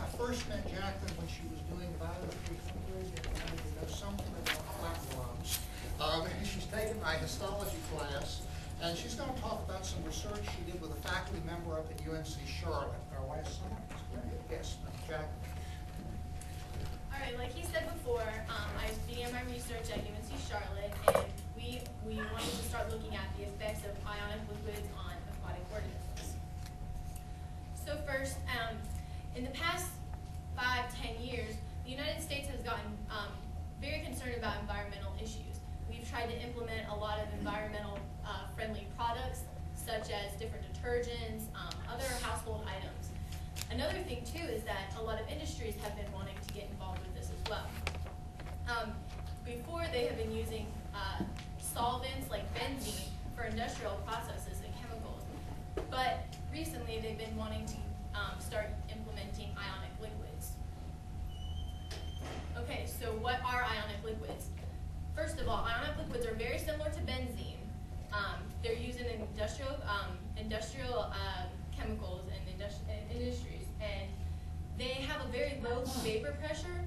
first met Jaclyn when she was doing Bio 300 and wanted to know something about flatworms. She's taken my histology class, and she's going to talk about some research she did with a faculty member up at UNC Charlotte last summer. Yes, Jaclyn. All right, like he said before, I began my research at UNC Charlotte, and we wanted to start looking at the effects of ionic liquids on aquatic organisms. So first, in the past 5-10 years, the United States has gotten very concerned about environmental issues. We've tried to implement a lot of environmental friendly products, such as different detergents, other household items. Another thing too is that a lot of industries have been wanting to get involved with this as well. Before, they have been using solvents like benzene for industrial processes and chemicals, but recently they've been wanting to start implementing ionic liquids. Okay, so what are ionic liquids? First of all, ionic liquids are very similar to benzene. They're used in industrial chemicals and industries, and they have a very low vapor pressure,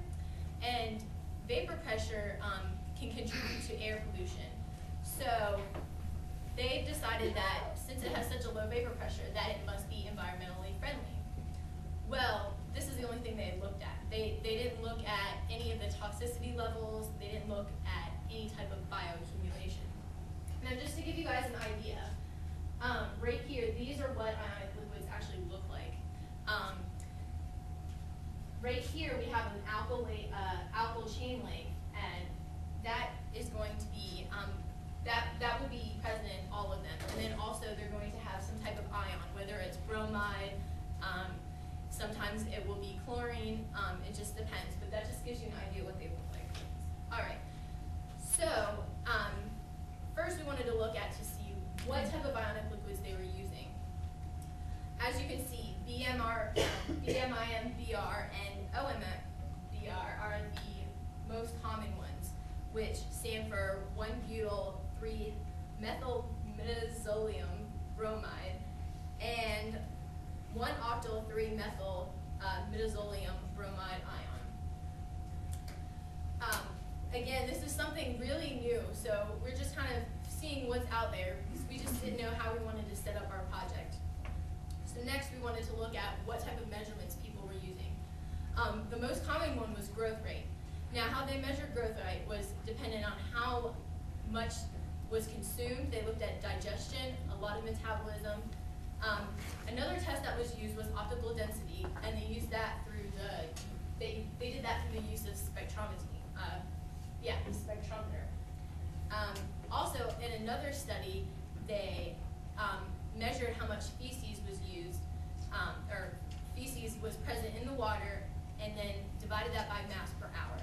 and vapor pressure can contribute to air pollution. So they've decided that since it has such a low vapor pressure, that it must be environmentally friendly. Well, this is the only thing they looked at. They didn't look at any of the toxicity levels. They didn't look at any type of bioaccumulation. Now, just to give you guys an idea, right here, these are what ionic liquids actually look like. Right here, we have an alkyl chain link, and that is going to be that would be present in all of them. And then also, they're going to have some type of ion, whether it's bromide. Sometimes it will be chlorine. It just depends, but that just gives you an idea what they look like. All right. So first, we wanted to look at to see what type of ionic liquids they were using. As you can see, BMIMBR, and OMBR are the most common ones, which stand for 1-butyl-3-methylmidazoleum bromide and 1-octyl-3-methyl-midazoleum bromide ion. Again, this is something really new, so we're just kind of seeing what's out there because we just didn't know how we wanted to set up our project. So next, we wanted to look at what type of measurements people were using. The most common one was growth rate. Now, how they measured growth rate was dependent on how much was consumed. They looked at digestion, a lot of metabolism. Another test that was used was optical density, and they used that through they did that through the use of spectrometry. The spectrometer. Also, in another study, they measured how much feces was used, or feces was present in the water, and then divided that by mass per hour.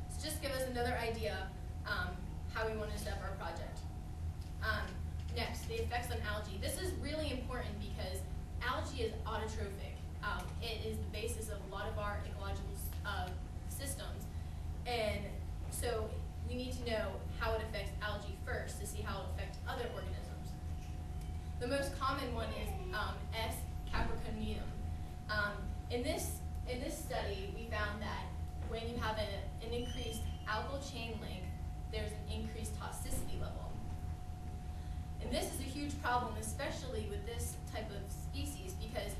So just give us another idea how we want to set up our project. Next, the effects on algae. This is really important because algae is autotrophic. It is the basis of a lot of our ecological systems, and so we need to know how it affects algae first to see how it affects other organisms. The most common one is S. capricornium. In this study, we found that when you have an increased alkyl chain link, there's an increased toxicity level. And this is a huge problem, especially with this type of species, because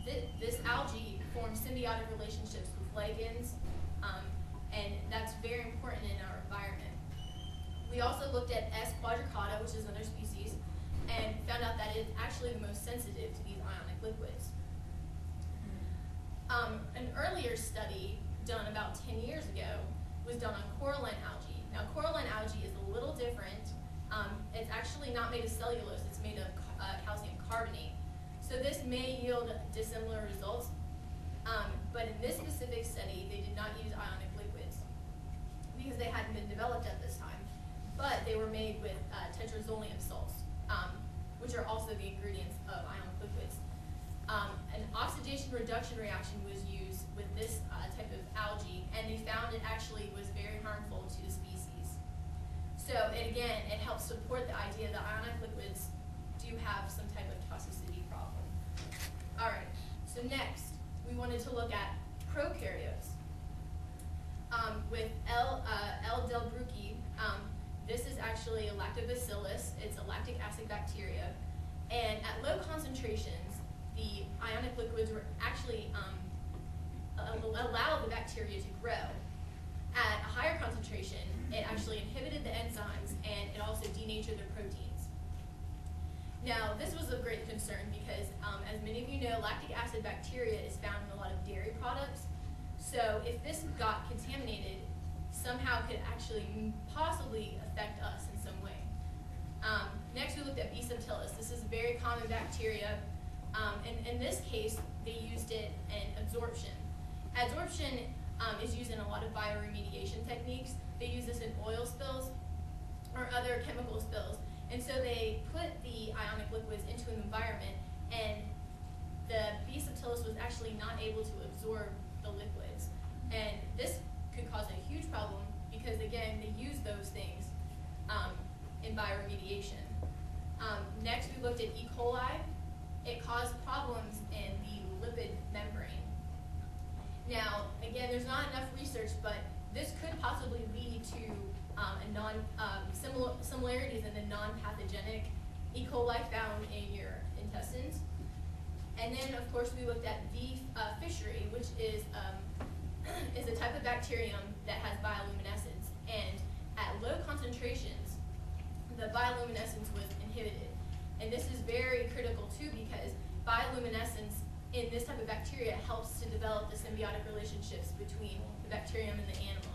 this algae forms symbiotic relationships with lichens, and that's very important in our environment. We also looked at S. quadricata, which is another species, and found out that it's actually the most sensitive to these ionic liquids. An earlier study done about 10 years ago was done on coralline algae. Now, coralline algae is a little different. It's actually not made of cellulose, it's made of calcium carbonate. So this may yield dissimilar results, but in this specific study, they did not use ionic liquids because they hadn't been developed at this time, but they were made with tetrazolium salts, which are also the ingredients of ionic liquids. An oxidation reduction reaction was used with this type of algae, and they found it actually was very harmful to the species. So again, it helps support the idea that ionic liquids do have some type of toxicity problem. All right, so next, we wanted to look at prokaryotes. With L. delbrueckii, this is actually a lactobacillus. It's a lactic acid bacteria. And at low concentrations, the ionic liquids were actually allow the bacteria to grow. At a higher concentration, it actually inhibited the enzymes and it also denatured the proteins. Now, this was of great concern because, as many of you know, lactic acid bacteria is found in a lot of dairy products. So if this got contaminated, somehow could actually possibly affect us in some way. Next, we looked at B. subtilis. This is a very common bacteria. And in this case, they used it in absorption. Adsorption is used in a lot of bioremediation techniques. They use this in oil spills or other chemical spills. And so they put the ionic liquids into an environment, and the B. subtilis was actually not able to absorb the liquids. And this could cause a huge problem because, again, they use those things in bioremediation. Next, we looked at E. coli. It caused problems in the lipid membrane. Now, again, there's not enough research, but this could possibly lead to similarities in the non-pathogenic E. coli found in your intestines. And then, of course, we looked at V. fischeri, which is a type of bacterium that has bioluminescence. And at low concentrations, the bioluminescence was inhibited. And this is very critical, too, because bioluminescence in this type of bacteria helps to develop the symbiotic relationships between the bacterium and the animal.